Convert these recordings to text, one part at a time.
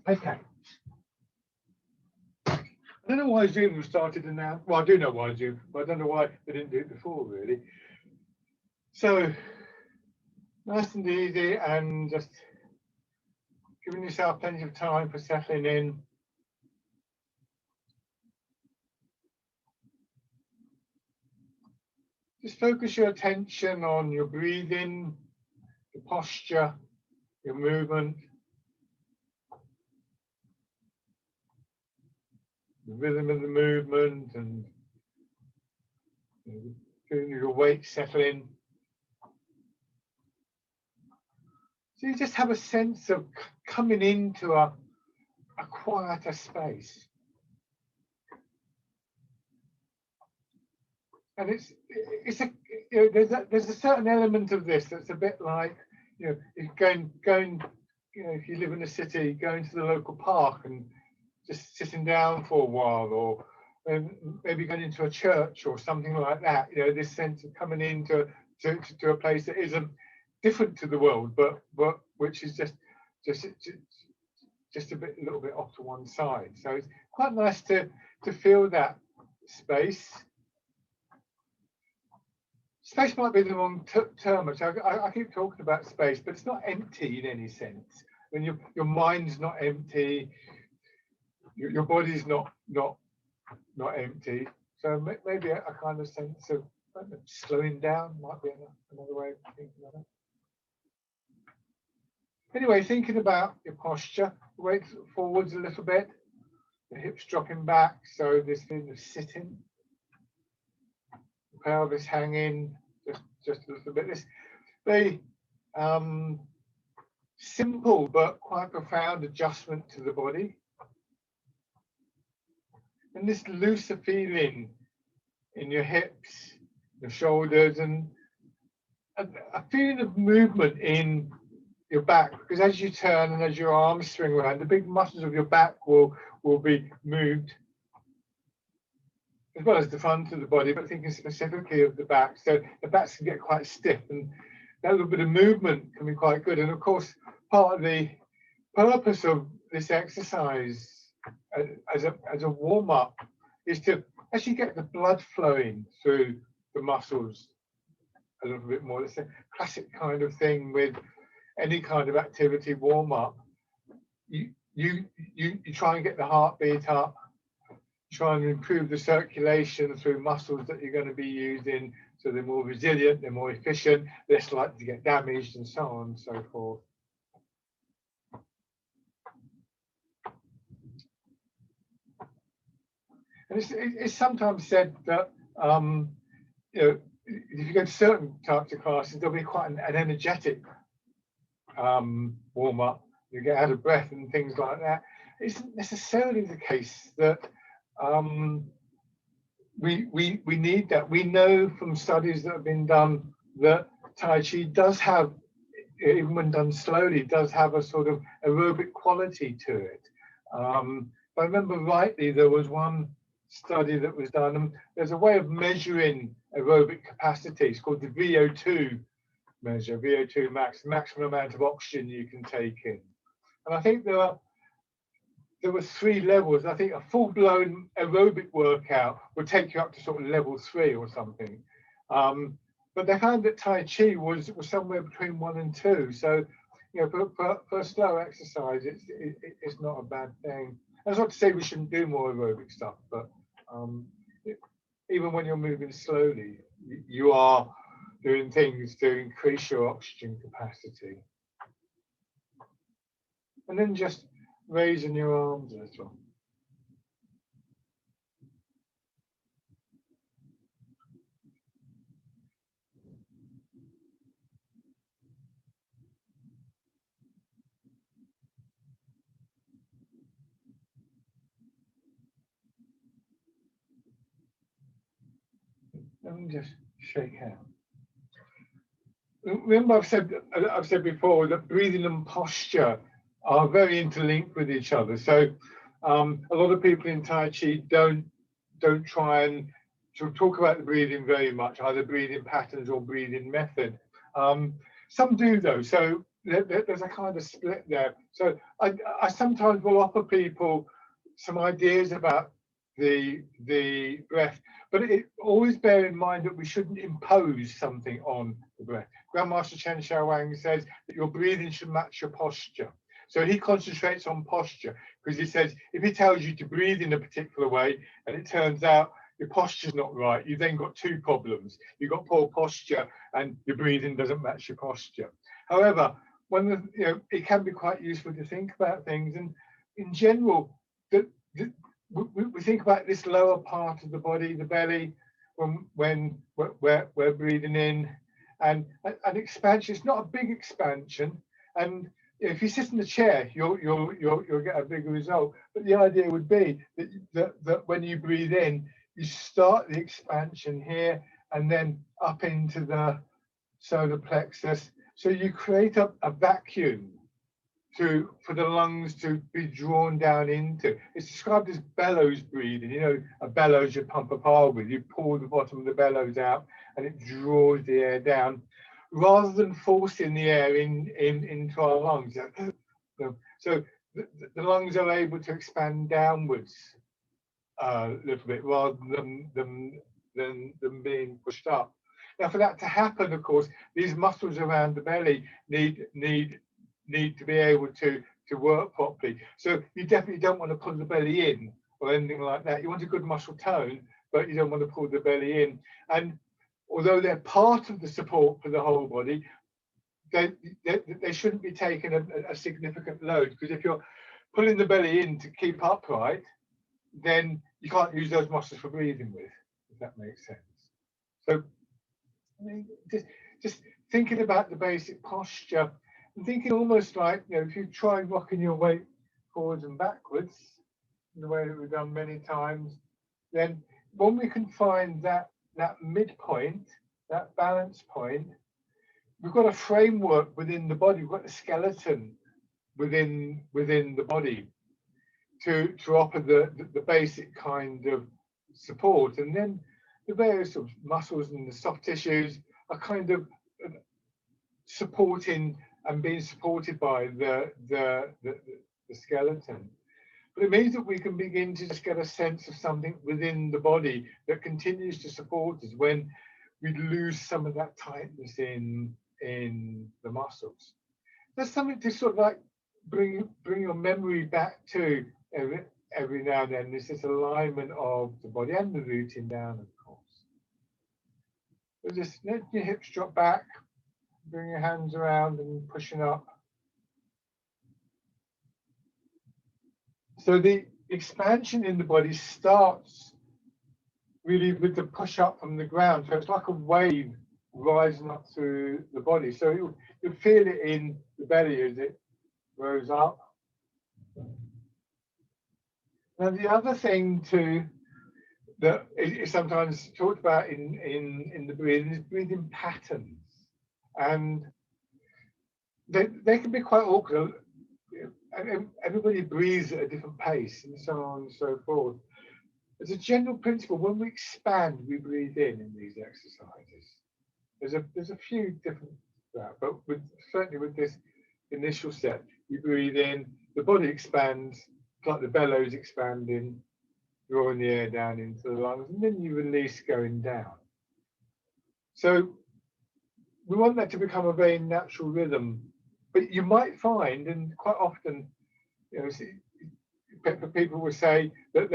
Okay. I don't know why Zoom started now. Well, I do know why Zoom, but I don't know why they didn't do it before, really. So, nice and easy, and just giving yourself plenty of time for settling in. Just focus your attention on your breathing, your posture, your movement, the rhythm of the movement, and feeling your weight settling. So you just have a sense of coming into a quieter space. And there's a certain element of this that's a bit like, going, if you live in a city, going to the local park and just sitting down for a while, or maybe going into a church or something like that. This sense of coming into to a place that isn't different to the world, but which is just a little bit off to one side. So it's quite nice to feel that space. Space might be the wrong term. I keep talking about space, but it's not empty in any sense. When your mind's not empty, your body's not empty. So maybe a kind of sense of slowing down might be another way of thinking of it. Anyway, thinking about your posture, weight forwards a little bit, the hips dropping back, so this feeling of sitting. Pelvis hanging just a little bit. This very simple but quite profound adjustment to the body, and this looser feeling in your hips, your shoulders, and a feeling of movement in your back, because as you turn and as your arms swing around, the big muscles of your back will be moved, as well as the front of the body, but thinking specifically of the back. So the backs can get quite stiff, and that little bit of movement can be quite good. And of course, part of the purpose of this exercise as a warm-up is to actually get the blood flowing through the muscles a little bit more. It's a classic kind of thing with any kind of activity warm-up. You try and get the heartbeat up, try and improve the circulation through muscles that you're going to be using, so they're more resilient, they're more efficient, less likely to get damaged, and so on and so forth. And it's sometimes said that if you go to certain types of classes, there'll be quite an energetic warm up. You get out of breath and things like that. It isn't necessarily the case that we need that. We know from studies that have been done that Tai Chi does have, even when done slowly, does have a sort of aerobic quality to it. If I remember rightly, there was one study that was done, and there's a way of measuring aerobic capacity. It's called the VO2 measure, VO2 max, maximum amount of oxygen you can take in. And I think there were 3 levels. I think a full-blown aerobic workout would take you up to sort of level 3 or something. But they found that Tai Chi was somewhere between 1 and 2. So, for a slow exercise, it's not a bad thing. That's not to say we shouldn't do more aerobic stuff, but even when you're moving slowly, you are doing things to increase your oxygen capacity. And then just raising your arms a little. And just shake hands. Remember, I've said before that breathing and posture are very interlinked with each other. So a lot of people in Tai Chi don't try and talk about the breathing very much, either breathing patterns or breathing method. Some do though. So there's a kind of split there. So I sometimes will offer people some ideas about the breath, but always bear in mind that we shouldn't impose something on the breath. Grandmaster Chen Xiaowang says that your breathing should match your posture. So he concentrates on posture, because he says if he tells you to breathe in a particular way and it turns out your posture's not right, you've then got two problems. You've got poor posture and your breathing doesn't match your posture. However, it can be quite useful to think about things, and in general, we think about this lower part of the body, the belly, when we're breathing in, and an expansion. It's not a big expansion, and if you sit in the chair, you'll get a bigger result. But the idea would be that when you breathe in, you start the expansion here and then up into the solar plexus. So you create a vacuum for the lungs to be drawn down into. It's described as bellows breathing. You know, a bellows you pump up air with. You pull the bottom of the bellows out and it draws the air down, rather than forcing the air into our lungs. So the lungs are able to expand downwards a little bit, rather than being pushed up. Now, for that to happen, of course, these muscles around the belly need to be able to work properly. So you definitely don't want to pull the belly in or anything like that. You want a good muscle tone, but you don't want to pull the belly in. And although they're part of the support for the whole body, they shouldn't be taking a significant load, because if you're pulling the belly in to keep upright, then you can't use those muscles for breathing with, if that makes sense. So just thinking about the basic posture, and thinking almost like, if you try rocking your weight forwards and backwards in the way that we've done many times, then when we can find that midpoint, that balance point, we've got a framework within the body. We've got the skeleton within the body to offer the basic kind of support, and then the various sort of muscles and the soft tissues are kind of supporting and being supported by the skeleton. But it means that we can begin to just get a sense of something within the body that continues to support us when we lose some of that tightness in the muscles. There's something to sort of like bring your memory back to every now and then. There's this alignment of the body and the rooting down, of course. So just let your hips drop back, bring your hands around and pushing up. So the expansion in the body starts really with the push up from the ground. So it's like a wave rising up through the body. So you'll feel it in the belly as it rose up. Now the other thing too that is sometimes talked about in the breathing is breathing patterns, and they can be quite awkward. Everybody breathes at a different pace and so on and so forth. As a general principle, when we expand, we breathe in these exercises. There's a few different, but certainly with this initial set, you breathe in, the body expands, like the bellows expanding, drawing the air down into the lungs, and then you release going down. So we want that to become a very natural rhythm. But you might find, and quite often, people will say that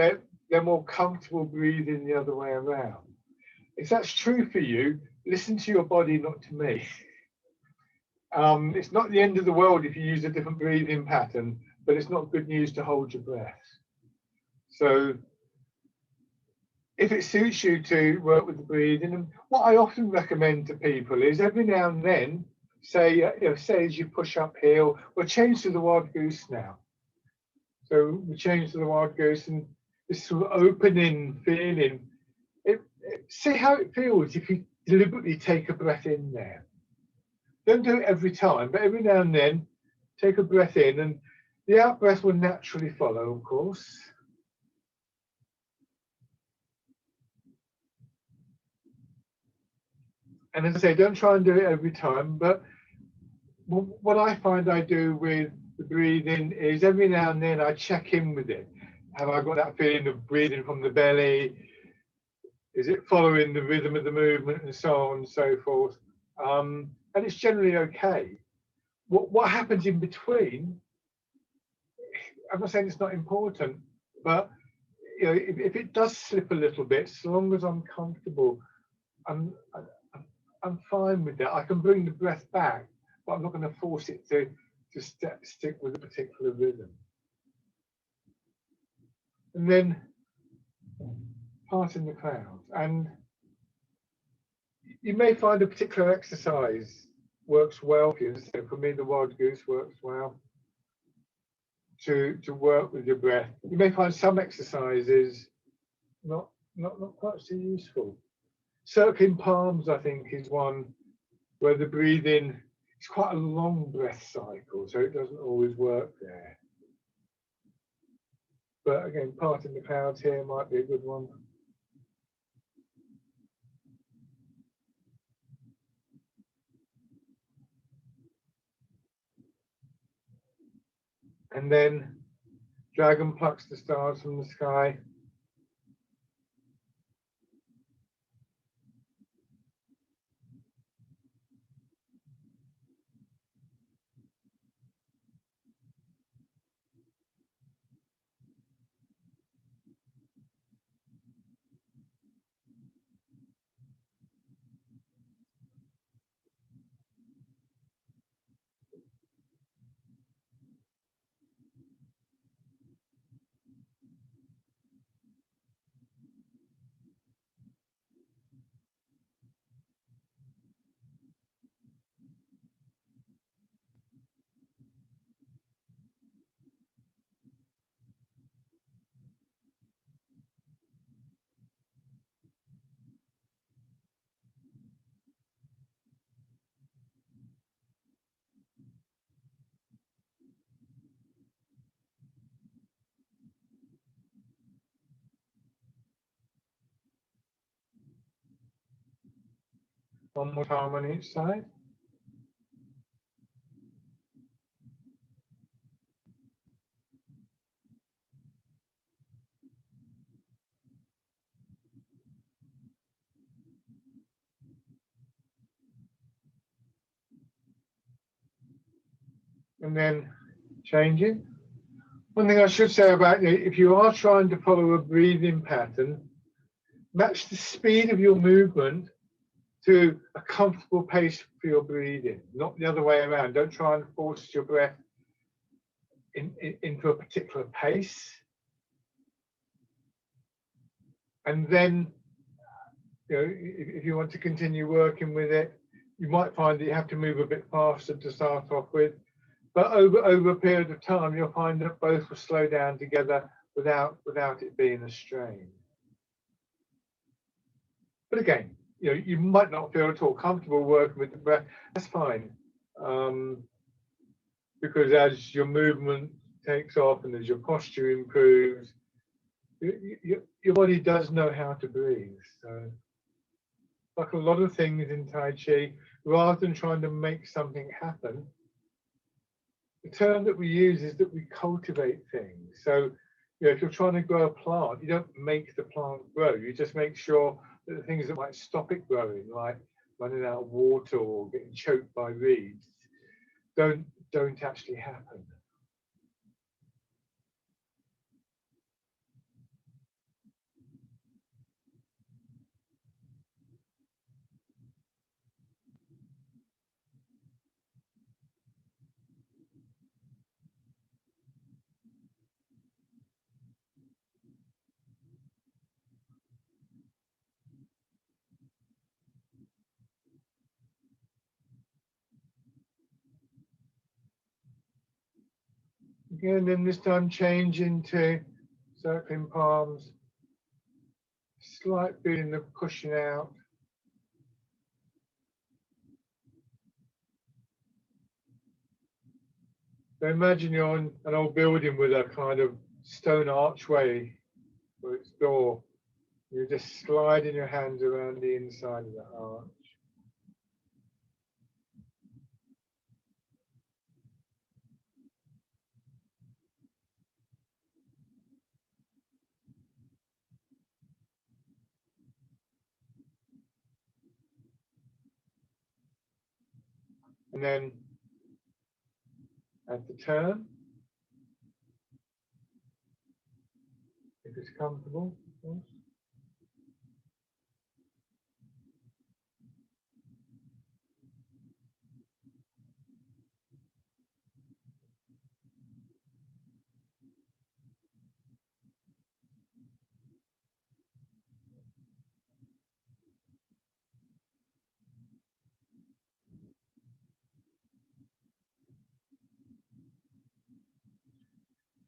they're more comfortable breathing the other way around. If that's true for you, listen to your body, not to me. It's not the end of the world if you use a different breathing pattern, but it's not good news to hold your breath. So if it suits you to work with the breathing, and what I often recommend to people is every now and then, say as you push uphill, we'll change to the wild goose now. So we change to the wild goose, and this sort of opening feeling. See how it feels if you deliberately take a breath in there. Don't do it every time, but every now and then, take a breath in, and the out breath will naturally follow, of course. And as I say, don't try and do it every time, but what I find I do with the breathing is every now and then I check in with it. Have I got that feeling of breathing from the belly? Is it following the rhythm of the movement and so on and so forth? And it's generally okay. What happens in between, I'm not saying it's not important, but you know, if it does slip a little bit, so long as I'm comfortable, I'm fine with that. I can bring the breath back, but I'm not going to force it to stick with a particular rhythm. And then parting the clouds. And you may find a particular exercise works well for you. So for me, the wild goose works well to work with your breath. You may find some exercises not quite so useful. Circling palms, I think, is one where the breathing is quite a long breath cycle, so it doesn't always work there. But again, parting the clouds here might be a good one. And then dragon plucks the stars from the sky. One more time on each side. And then changing. One thing I should say about it, if you are trying to follow a breathing pattern, match the speed of your movement to a comfortable pace for your breathing, not the other way around. Don't try and force your breath into a particular pace. And then, you know, if you want to continue working with it, you might find that you have to move a bit faster to start off with. But over a period of time, you'll find that both will slow down together without it being a strain. But again, you know, you might not feel at all comfortable working with the breath. That's fine, because as your movement takes off and as your posture improves, your body does know how to breathe. So, like a lot of things in Tai Chi, rather than trying to make something happen, the term that we use is that we cultivate things. So, you know, if you're trying to grow a plant, you don't make the plant grow. You just make sure that the things that might stop it growing, like running out of water or getting choked by reeds, don't actually happen. Again, then this time change into circling palms, slight feeling of pushing out. So imagine you're on an old building with a kind of stone archway for its door. You're just sliding your hands around the inside of the arch. And then at the turn, if it's comfortable, of course.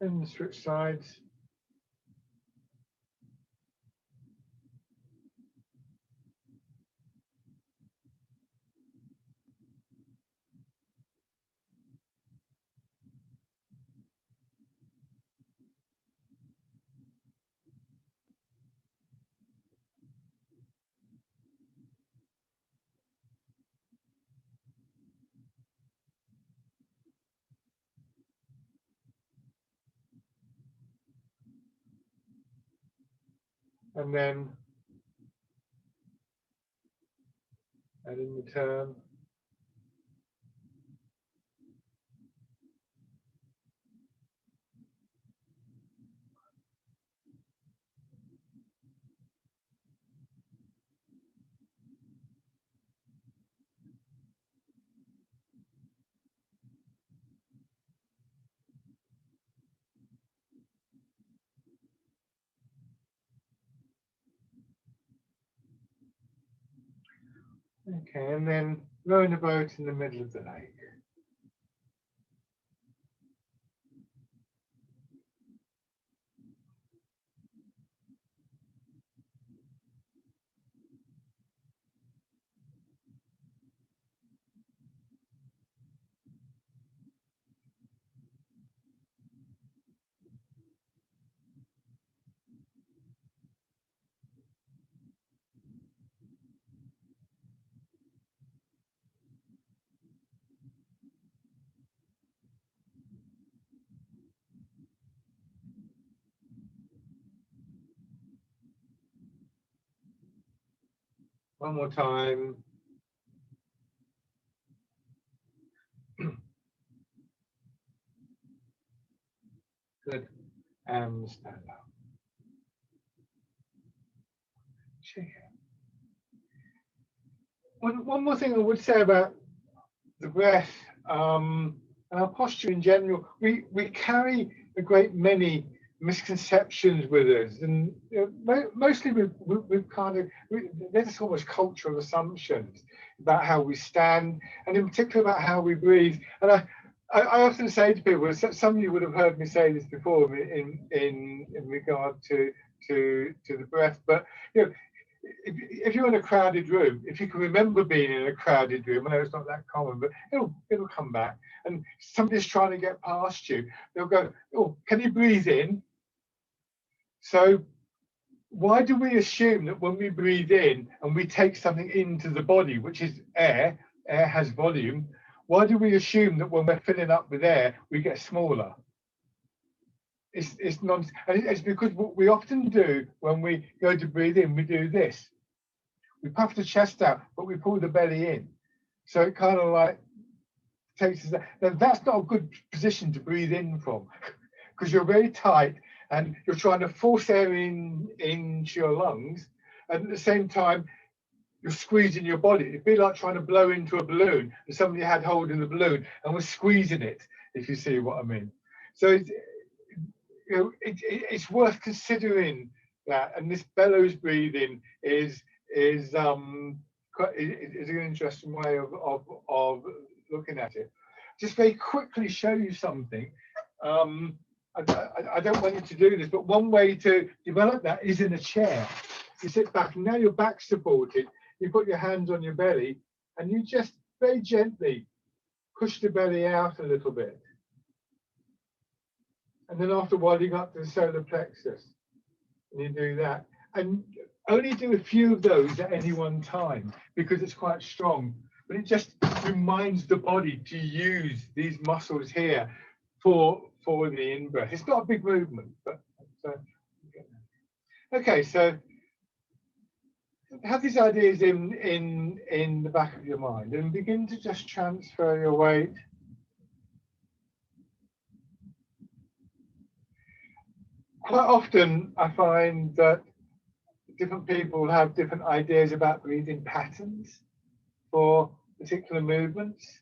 And switch sides. And then add in the turn. Okay, and then rowing the boat in the middle of the lake. One more time. Good. And stand up. Check it. One more thing I would say about the breath and our posture in general, we carry a great many misconceptions with us, and mostly we've kind of there's almost cultural assumptions about how we stand, and in particular about how we breathe. And I often say to people, some of you would have heard me say this before in regard to the breath, but you know, if you're in a crowded room, if you can remember being in a crowded room, I know it's not that common, but it'll come back, and somebody's trying to get past you, they'll go, oh, can you breathe in? So why do we assume that when we breathe in and we take something into the body, which is air has volume, why do we assume that when we're filling up with air, we get smaller? It's non. It's because what we often do when we go to breathe in, we do this. We puff the chest out, but we pull the belly in. So it kind of like takes us. Now that's not a good position to breathe in from, because you're very tight and you're trying to force air into your lungs, and at the same time you're squeezing your body. It'd be like trying to blow into a balloon, and somebody had hold in the balloon and was squeezing it, if you see what I mean. So it's worth considering that, and this bellows breathing is an interesting way of looking at it. Just very quickly show you something. I don't want you to do this, but one way to develop that is in a chair. You sit back, and now your back's supported. You put your hands on your belly, and you just very gently push the belly out a little bit. And then after a while, you go up to the solar plexus, and you do that. And only do a few of those at any one time, because it's quite strong. But it just reminds the body to use these muscles here for the in-breath. It's not a big movement, but okay. So have these ideas in the back of your mind and begin to just transfer your weight. Quite often I find that different people have different ideas about breathing patterns for particular movements.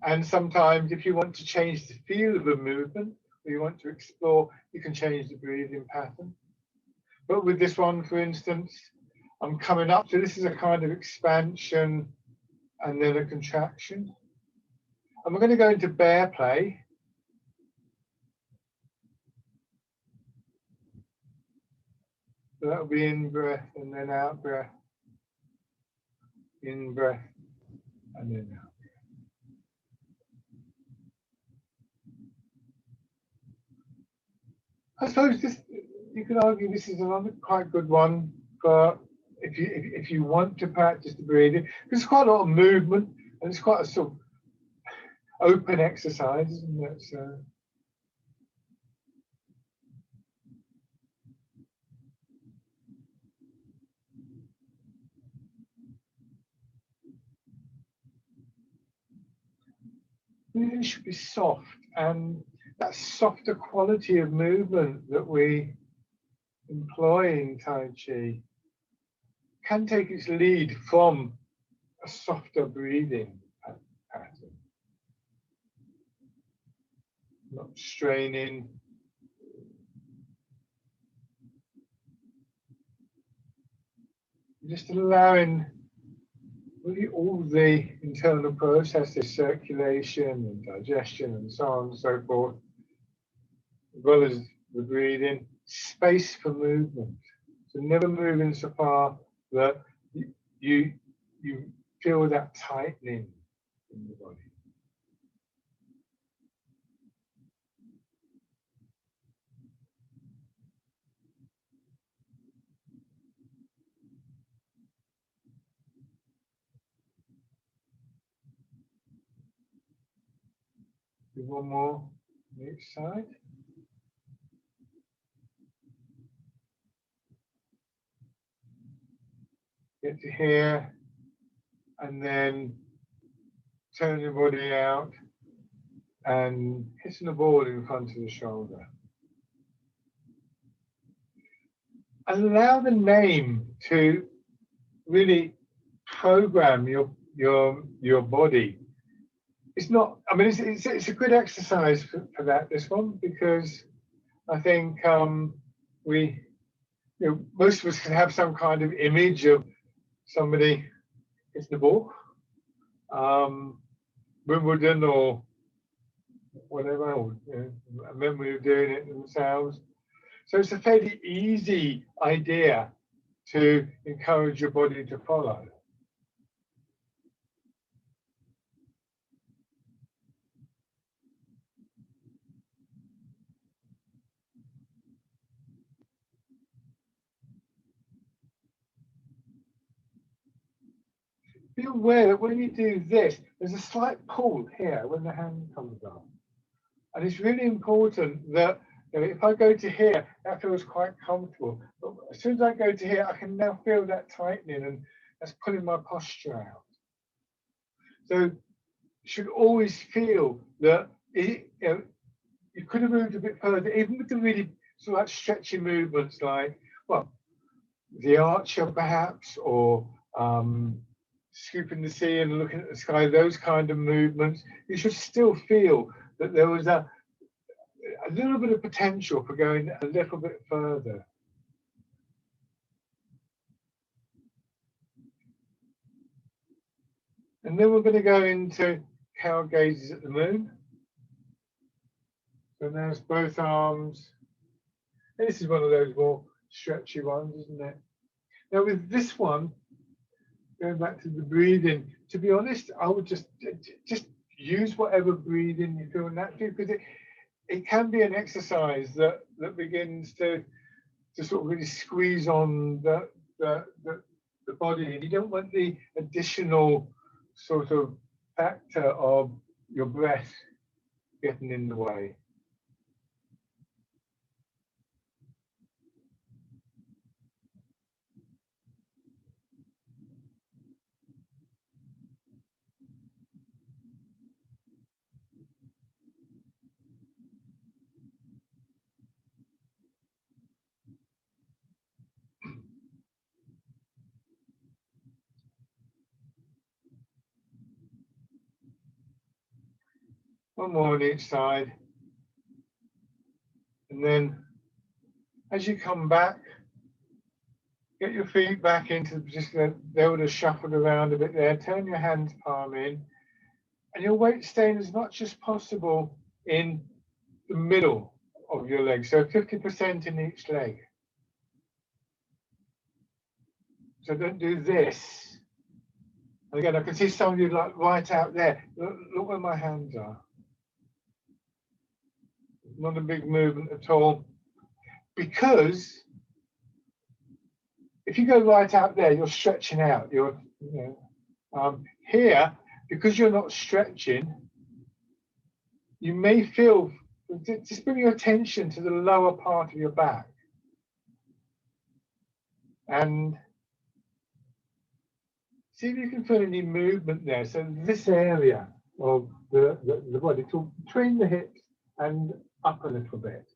And sometimes if you want to change the feel of a movement, or you want to explore, you can change the breathing pattern. But with this one, for instance, I'm coming up to, this is a kind of expansion and then a contraction. And we're going to go into bear play. So that'll be in breath and then out breath. In breath and then out. I suppose this, you could argue this is another quite good one for if you want to practice the breathing. There's quite a lot of movement and it's quite a sort of open exercise, isn't it? So it should be soft, and that softer quality of movement that we employ in Tai Chi can take its lead from a softer breathing pattern. Not straining. Just allowing really all the internal processes, circulation and digestion and so on and so forth, as well as the breathing, space for movement. So never moving so far that you feel that tightening in the body. Do one more on each side. Get to here and then turn your body out and hitting the ball in front of the shoulder. And allow the name to really program your body. It's not, I mean, it's a good exercise for that, this one, because I think most of us can have some kind of image of somebody hitting the ball, Wimbledon or whatever, or a memory of doing it themselves. So it's a fairly easy idea to encourage your body to follow. Be aware that when you do this, there's a slight pull here when the hand comes up. And it's really important that if I go to here, that feels quite comfortable. But as soon as I go to here, I can now feel that tightening, and that's pulling my posture out. So you should always feel that you could have moved a bit further, even with the really sort of like stretchy movements like, well, the archer perhaps, or scooping the sea and looking at the sky, those kind of movements. You should still feel that there was a little bit of potential for going a little bit further. And then we're going to go into cow gazes at the moon. So there's both arms. And this is one of those more stretchy ones, isn't it? Now with this one, going back to the breathing, to be honest, I would just use whatever breathing you feel naturally, because it can be an exercise that begins to sort of really squeeze on the body, and you don't want the additional sort of factor of your breath getting in the way. One more on each side. And then as you come back, get your feet back into the position. They would have shuffled around a bit there. Turn your hands palm in. And your weight staying as much as possible in the middle of your leg. So 50% in each leg. So don't do this. And again, I can see some of you like right out there. Look where my hands are. Not a big movement at all. Because if you go right out there, you're stretching out. You're, here, because you're not stretching, you may feel, just bring your attention to the lower part of your back. And see if you can feel any movement there. So this area of the body, between the hips and up a little bit.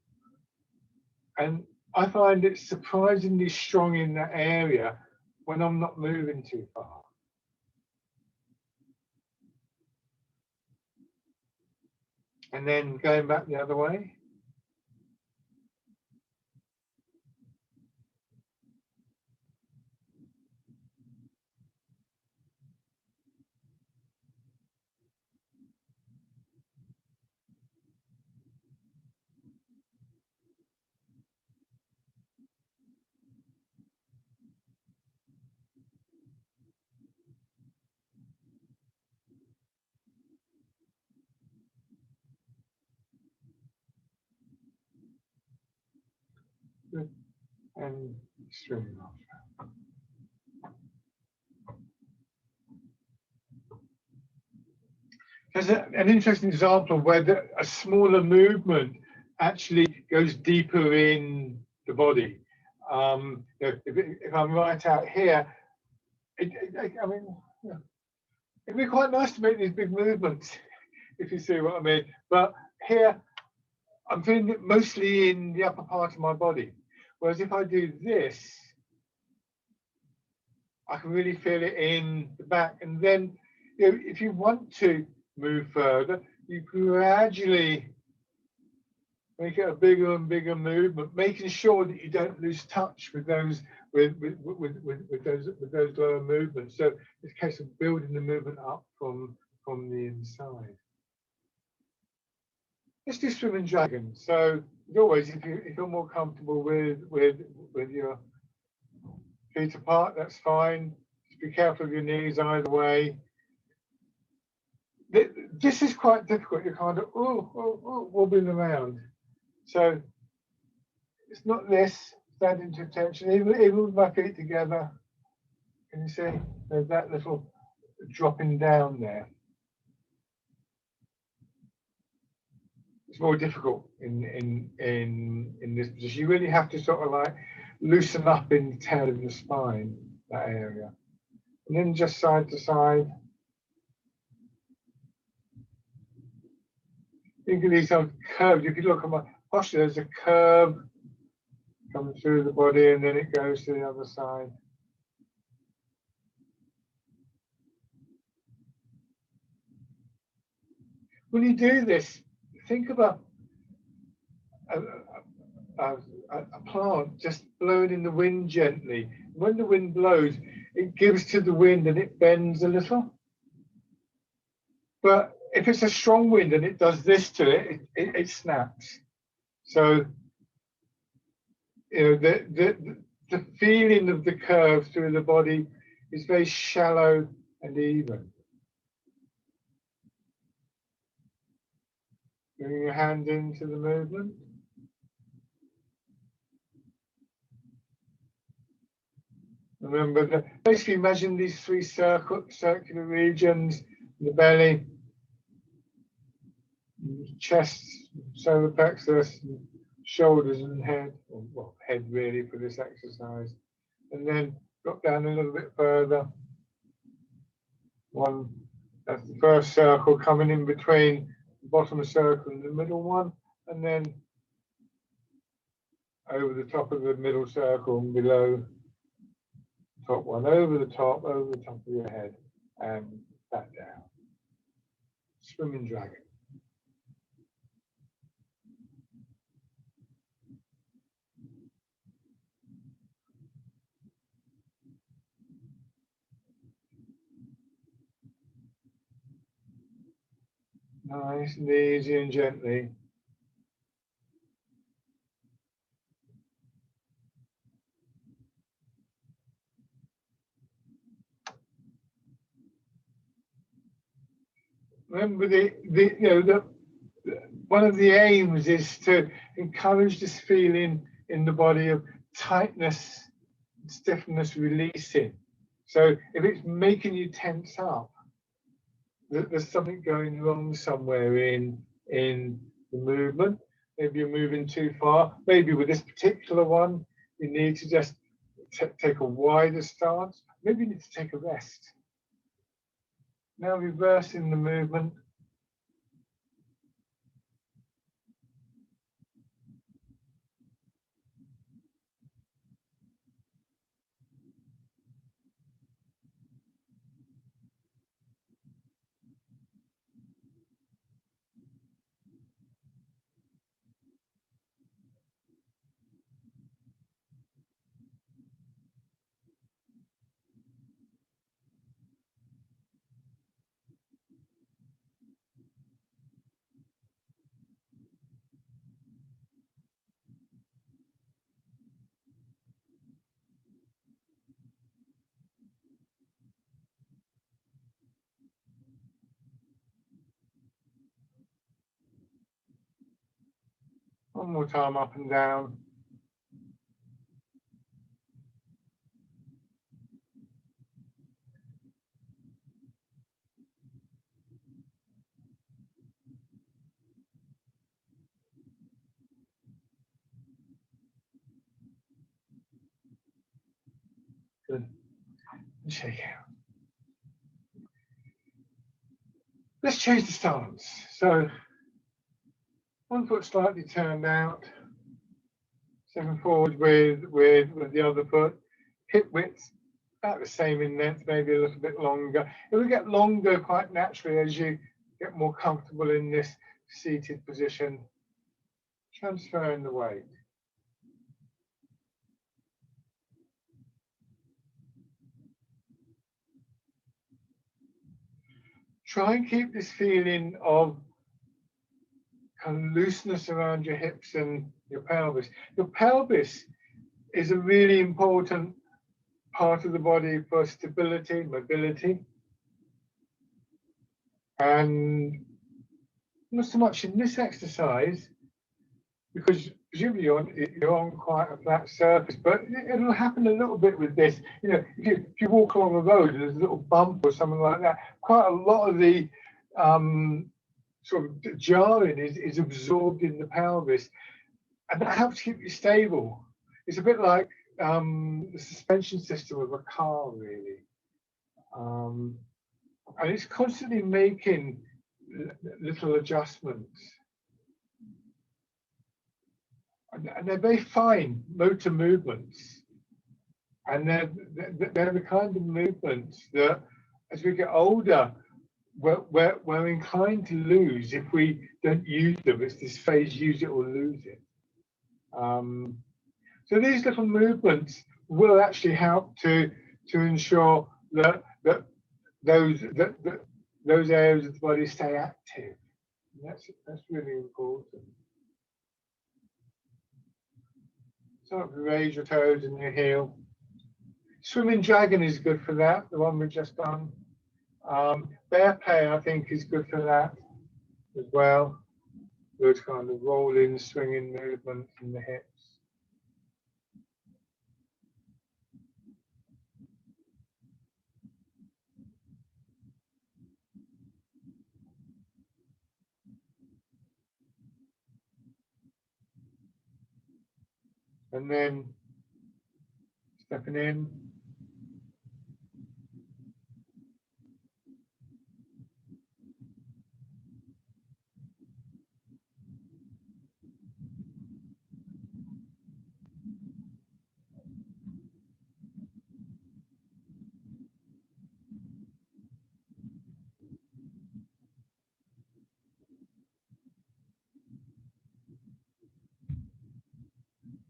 And I find it surprisingly strong in that area when I'm not moving too far. And then going back the other way. Good. And extremely well. There's an interesting example where a smaller movement actually goes deeper in the body. If I'm right out here, I mean, it'd be quite nice to make these big movements, if you see what I mean. But here, I'm feeling it mostly in the upper part of my body. Whereas if I do this, I can really feel it in the back. And then, if you want to move further, you gradually make it a bigger and bigger movement, making sure that you don't lose touch with those with those lower movements. So it's a case of building the movement up from the inside. Let's do swimming dragon. So as always, if you're more comfortable with your feet apart, that's fine. Just be careful of your knees either way. This is quite difficult. You're kind of wobbling around. So it's not this standing to attention. Even with my feet together, can you see? There's that little dropping down there. It's more difficult in this position. You really have to sort of like loosen up in the tail of the spine, that area, and then just side to side. Think of these curves. If you look at my posture, there's a curve coming through the body, and then it goes to the other side. When you do this, think about a plant just blowing in the wind gently. When the wind blows, it gives to the wind and it bends a little. But if it's a strong wind and it does this to it, it snaps. So, the feeling of the curve through the body is very shallow and even. Bring your hand into the movement. Remember that. Basically, imagine these three circular regions: the belly, chest, solar plexus, shoulders, and head. Well, head really for this exercise. And then drop down a little bit further. That's the first circle coming in between the bottom circle and the middle one, and then over the top of the middle circle and below top one, over the top of your head, and back down. Swimming dragon. Nice and easy and gently. Remember one of the aims is to encourage this feeling in the body of tightness, stiffness releasing. So if it's making you tense up, there's something going wrong somewhere in the movement. Maybe you're moving too far. Maybe with this particular one, you need to just take a wider stance. Maybe you need to take a rest. Now reversing the movement. One more time, up and down. Good. And shake out. Let's change the stance. So one foot slightly turned out, stepping forward with the other foot, hip width about the same in length, maybe a little bit longer. It will get longer quite naturally as you get more comfortable in this seated position, transferring the weight. Try and keep this feeling of kind of looseness around your hips and your pelvis. Your pelvis is a really important part of the body for stability, mobility, and not so much in this exercise because presumably you're on quite a flat surface, but it'll happen a little bit with this. You know, if you walk along a road and there's a little bump or something like that, quite a lot of the sort of jarring is absorbed in the pelvis, and that helps keep you stable. It's a bit like the suspension system of a car, really. And it's constantly making little adjustments. And they're very fine motor movements. And they're the kind of movements that, as we get older, we're inclined to lose if we don't use them. It's this phase, use it or lose it. So these little movements will actually help to ensure that those areas of the body stay active. And that's really important. So raise your toes and your heel. Swimming dragon is good for that, the one we've just done. Bear play, I think, is good for that as well. Those kind of rolling, swinging movements in the hips. And then stepping in.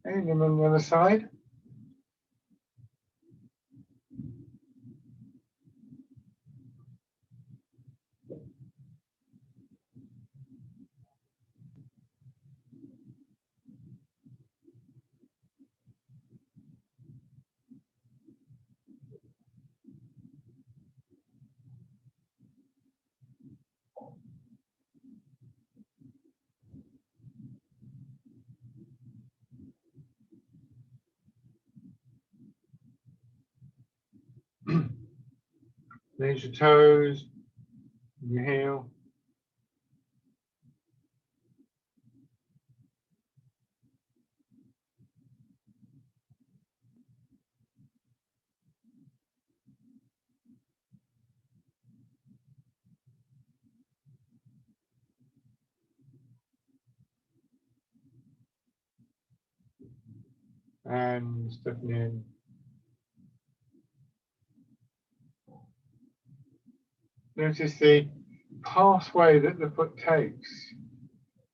And then on the other side. Raise your toes, inhale. And stepping in. Notice the pathway that the foot takes.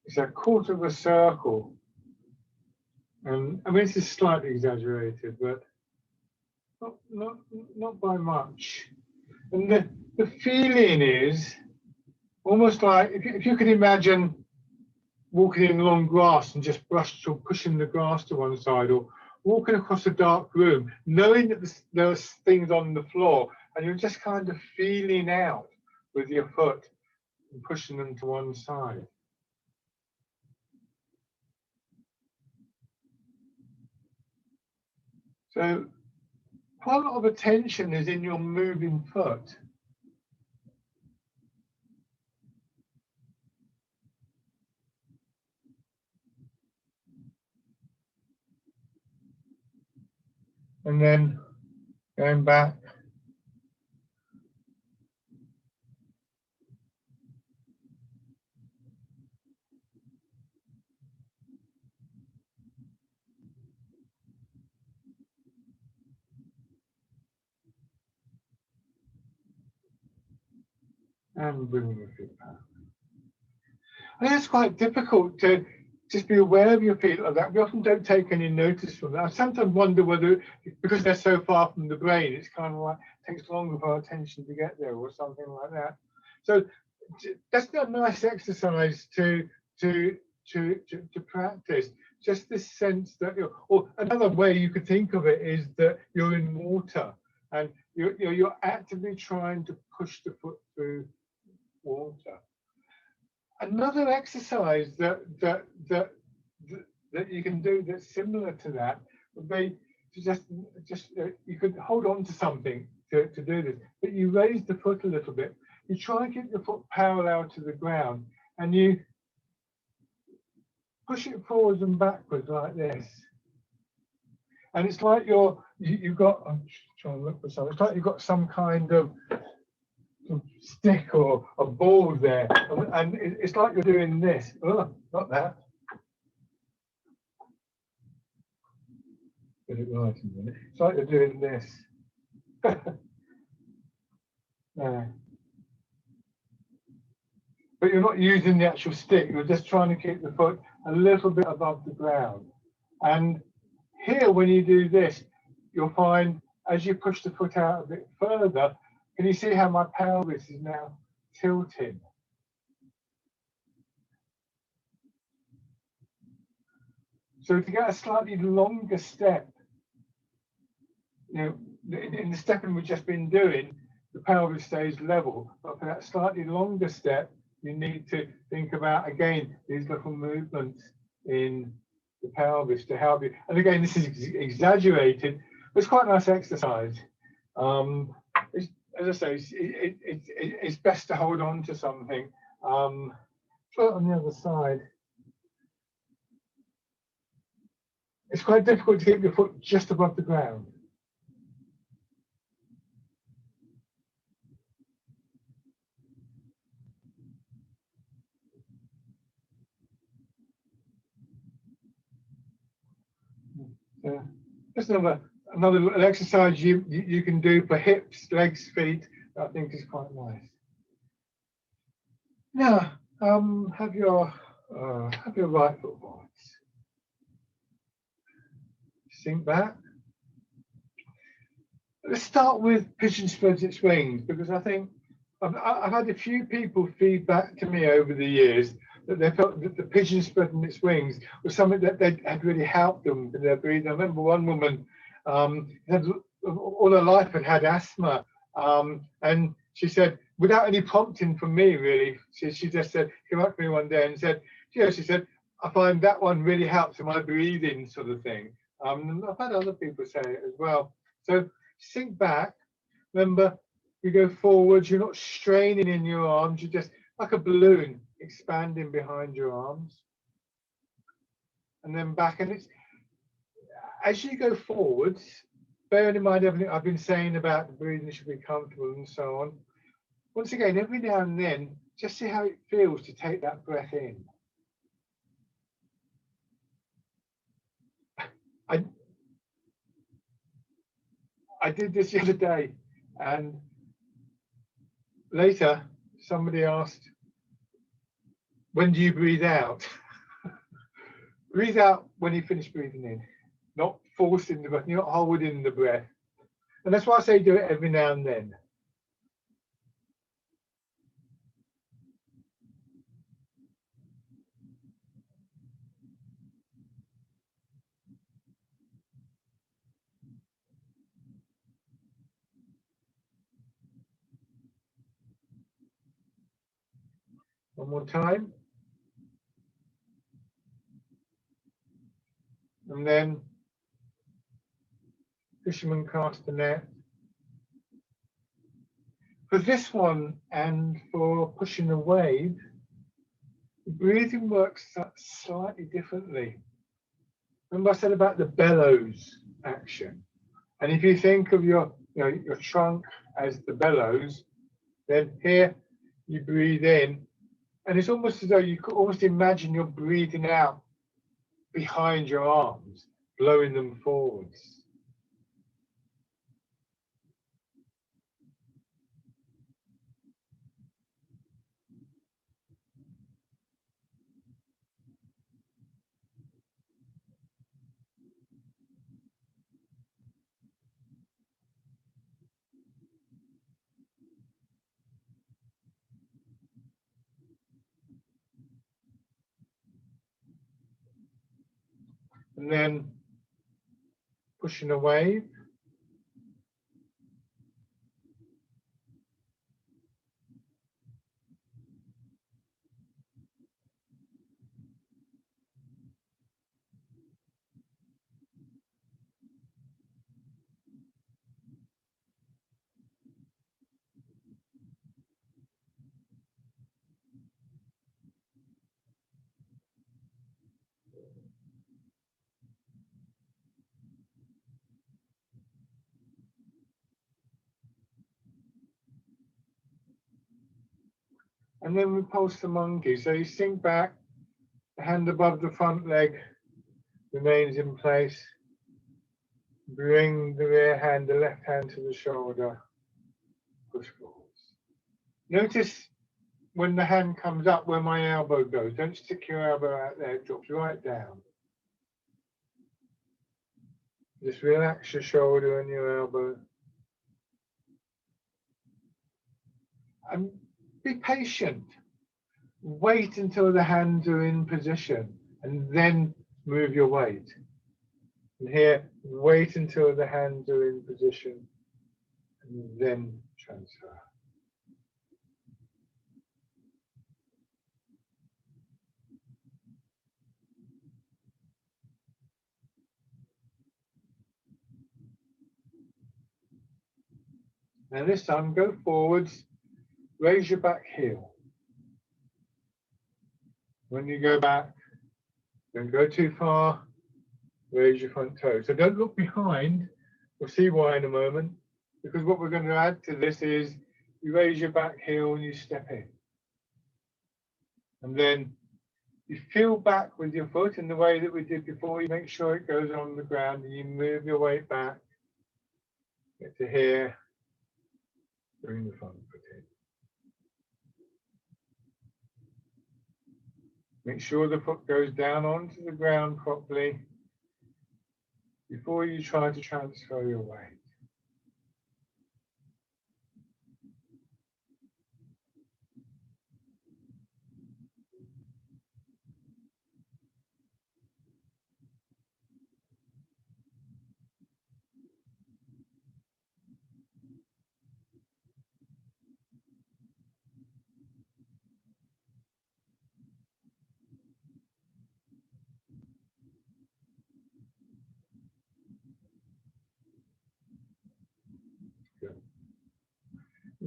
It's a quarter of a circle. And I mean, this is slightly exaggerated, but not by much. And the feeling is almost like if you could imagine walking in long grass and just pushing the grass to one side, or walking across a dark room, knowing that there's things on the floor, and you're just kind of feeling out with your foot and pushing them to one side. So quite a lot of attention is in your moving foot. And then going back. And bringing your feet back. I think it's quite difficult to just be aware of your feet like that. We often don't take any notice from that. I sometimes wonder whether, because they're so far from the brain, it's kind of like takes longer for our attention to get there, or something like that. So that's a nice exercise to practice. Just this sense that or another way you could think of it is that you're in water and you're actively trying to push the foot through water. Another exercise that you can do that's similar to that would be to just you could hold on to something to do this, but you raise the foot a little bit. You try and keep your foot parallel to the ground, and you push it forwards and backwards like this. And it's like you've got. I'm trying to look for something. It's like you've got some kind of stick or a ball there, and it's like you're doing this. Oh, not that. Get it right in a minute. It's like you're doing this. No. But you're not using the actual stick. You're just trying to keep the foot a little bit above the ground. And here, when you do this, you'll find as you push the foot out a bit further, can you see how my pelvis is now tilting? So to get a slightly longer step, in the stepping we've just been doing, the pelvis stays level. But for that slightly longer step, you need to think about, again, these little movements in the pelvis to help you. And again, this is exaggerated, but it's quite a nice exercise. As I say, it's best to hold on to something. Foot on the other side. It's quite difficult to keep your foot just above the ground. Just another little exercise you can do for hips, legs, feet. I think is quite nice. Now, have your right foot forwards. Sink back. Let's start with pigeon spreads its wings, because I think I've had a few people feed back to me over the years that they felt that the pigeon spreading its wings was something that had really helped them with their breathing. I remember one woman had all her life had asthma, and she said, without any prompting from me really, she just said, came up to me one day and said, she said, I find that one really helps in my breathing sort of thing. And I've had other people say it as well. So sink back. Remember, You go forwards, you're not straining in your arms, you're just like a balloon expanding behind your arms. And then back, and it's as you go forwards, bearing in mind everything I've been saying about the breathing should be comfortable and so on. Once again, every now and then, just see how it feels to take that breath in. I did this the other day, and later somebody asked, when do you breathe out? Breathe out when you finish breathing in, not forcing the breath, you're not holding the breath. And that's why I say do it every now and then. One more time. And then fisherman cast the net. For this one and for pushing a wave, the breathing works slightly differently. Remember I said about the bellows action. And if you think of your trunk as the bellows, then here you breathe in, and it's almost as though you could almost imagine you're breathing out behind your arms, blowing them forwards. And then pushing a wave. And then repulse the monkey. So you sink back, the hand above the front leg remains in place. Bring the rear hand, the left hand to the shoulder. Push forwards. Notice when the hand comes up where my elbow goes. Don't stick your elbow out there, it drops right down. Just relax your shoulder and your elbow. And be patient. Wait until the hands are in position and then move your weight. And here, wait until the hands are in position and then transfer. Now this time, go forwards, raise your back heel. When you go back, don't go too far, raise your front toe. So don't look behind, we'll see why in a moment, because what we're going to add to this is you raise your back heel and you step in. And then you feel back with your foot in the way that we did before. You make sure it goes on the ground and you move your weight back. Get to here, bring the front foot in. Make sure the foot goes down onto the ground properly before you try to transfer your weight.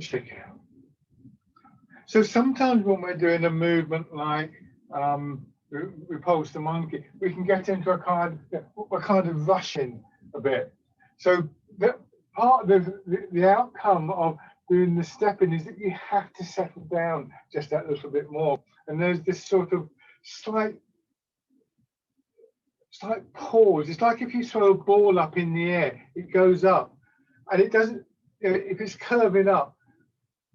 shake it out. So sometimes when we're doing a movement like repulse the monkey, we can get into we're kind of rushing a bit. So that part of the outcome of doing the stepping is that you have to settle down just that little bit more. And there's this sort of slight pause. It's like if you throw a ball up in the air, it goes up, and it doesn't. If it's curving up,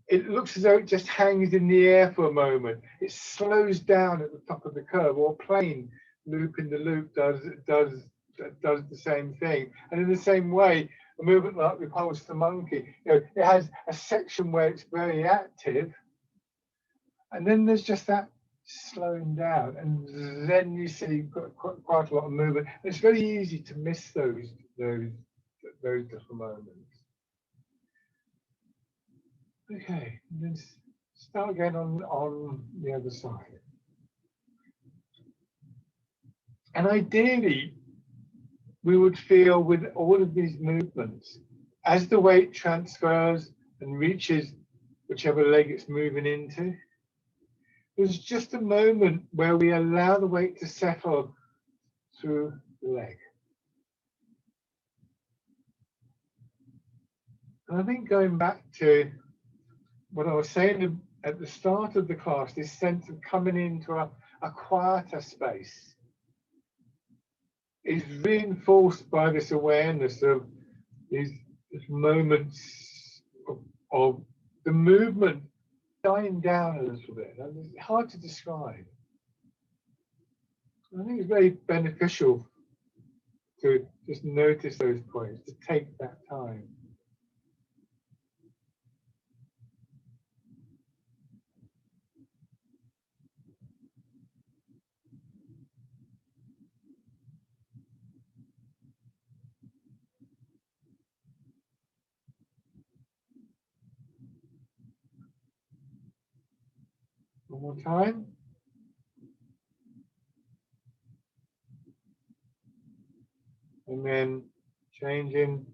it looks as though it just hangs in the air for a moment. It slows down at the top of the curve, or a plane looping the loop does the same thing. And in the same way, a movement like repulse the monkey, it has a section where it's very active, and then there's just that slowing down, and then you see quite a lot of movement. It's very easy to miss those little moments. Okay, let's start again on the other side. And ideally, we would feel with all of these movements, as the weight transfers and reaches whichever leg it's moving into, there's just a moment where we allow the weight to settle through the leg. And I think going back to what I was saying at the start of the class, this sense of coming into a quieter space is reinforced by this awareness of these moments of the movement dying down a little bit. And it's hard to describe. I think it's very beneficial to just notice those points, to take that time. One more time. And then changing.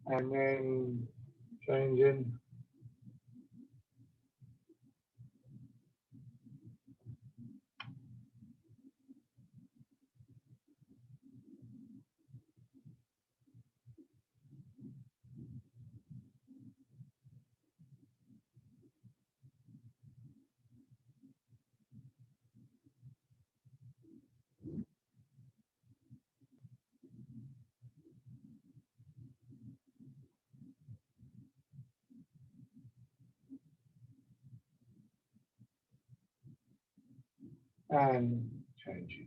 And then changing. And changing.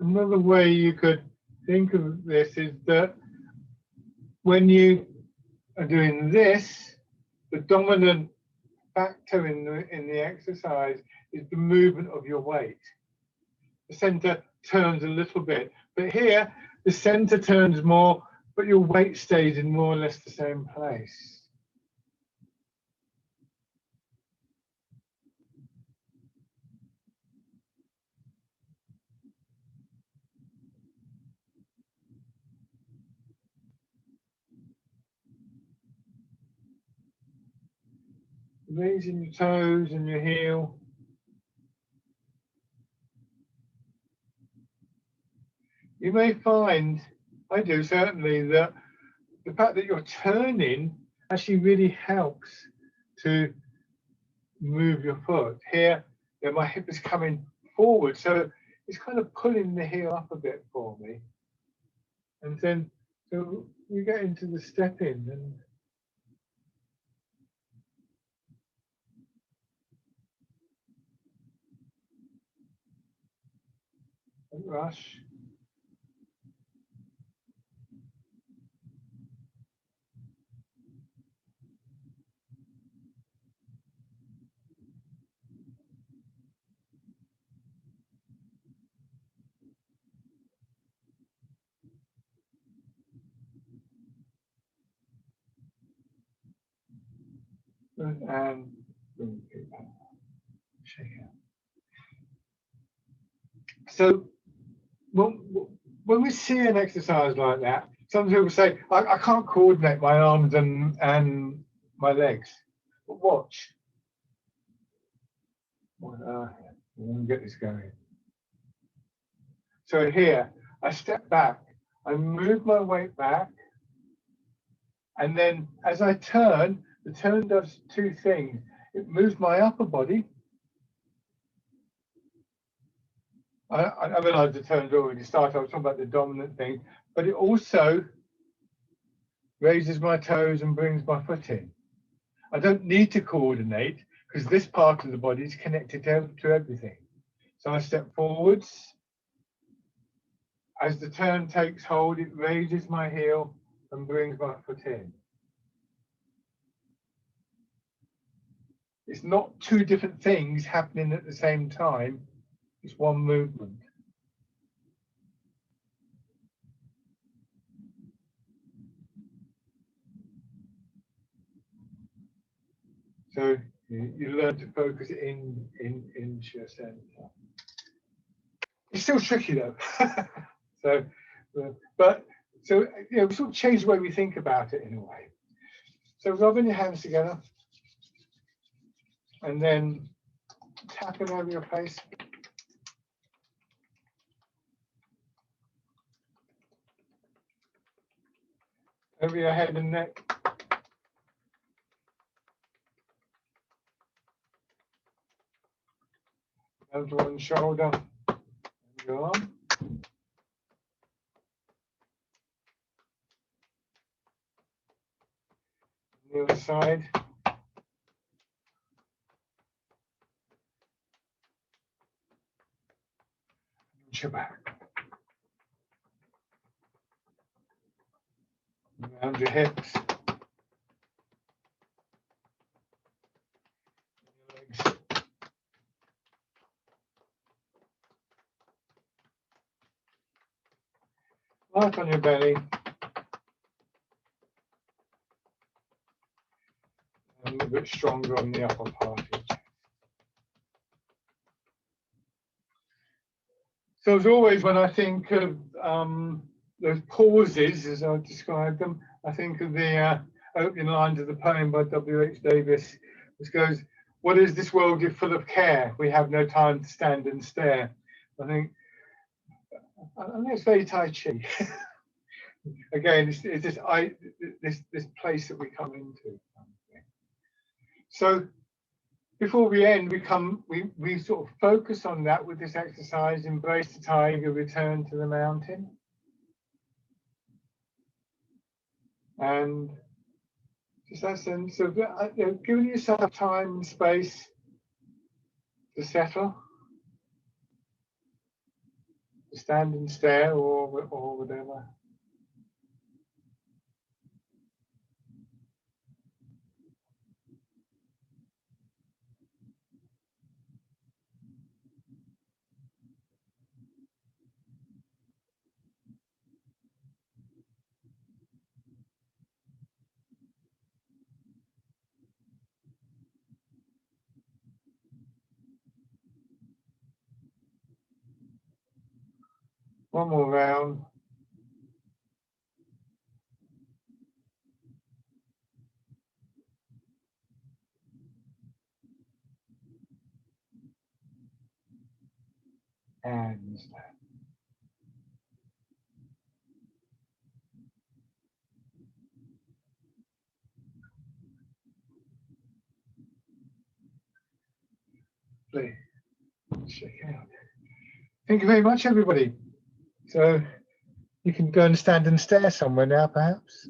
Another way you could think of this is that when you are doing this, the dominant factor in the exercise is the movement of your weight. The center turns a little bit, but here the center turns more, but your weight stays in more or less the same place. Raising your toes and your heel. You may find, I do certainly, that the fact that you're turning actually really helps to move your foot. Here, my hip is coming forward, so it's kind of pulling the heel up a bit for me. And then so we get into the step in and rush. And shake out. So when we see an exercise like that, some people say, I can't coordinate my arms and my legs. But watch. Let me get this going. So here, I step back, I move my weight back, and then as I turn, the turn does two things. It moves my upper body. I realize the turn's already started. I was talking about the dominant thing, but it also raises my toes and brings my foot in. I don't need to coordinate because this part of the body is connected to everything. So I step forwards. As the turn takes hold, it raises my heel and brings my foot in. It's not two different things happening at the same time. It's one movement. So you learn to focus into your center. It's still tricky though. So we sort of change the way we think about it in a way. So rubbing your hands together and then tapping over your face. Over your head and neck. Down to one shoulder. And your arm. The other side. Your back. Around your hips. Your legs. Light on your belly. And a little bit stronger on the upper part of your chest. So as always, when I think of those pauses, as I described them, I think of the opening lines of the poem by W.H. Davis, which goes, "What is this world you're full of care? We have no time to stand and stare." I think it's very Tai Chi. Again, it's this place that we come into. So before we end, we sort of focus on that with this exercise: embrace the tiger, return to the mountain. And just that sense of giving yourself time and space to settle, to stand and stare, or whatever. One more round. And Lovely. Check out. Thank you very much, everybody. So you can go and stand and stare somewhere now, perhaps.